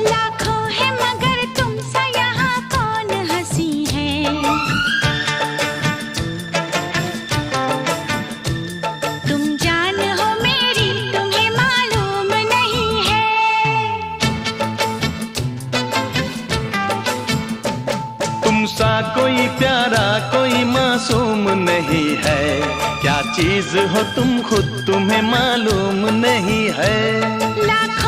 लाखों है मगर तुमसा यहाँ कौन हंसी है। तुम जान हो मेरी तुम्हें मालूम नहीं है। तुमसा कोई प्यारा कोई मासूम नहीं है। क्या चीज हो तुम खुद तुम्हें मालूम नहीं है। लाखों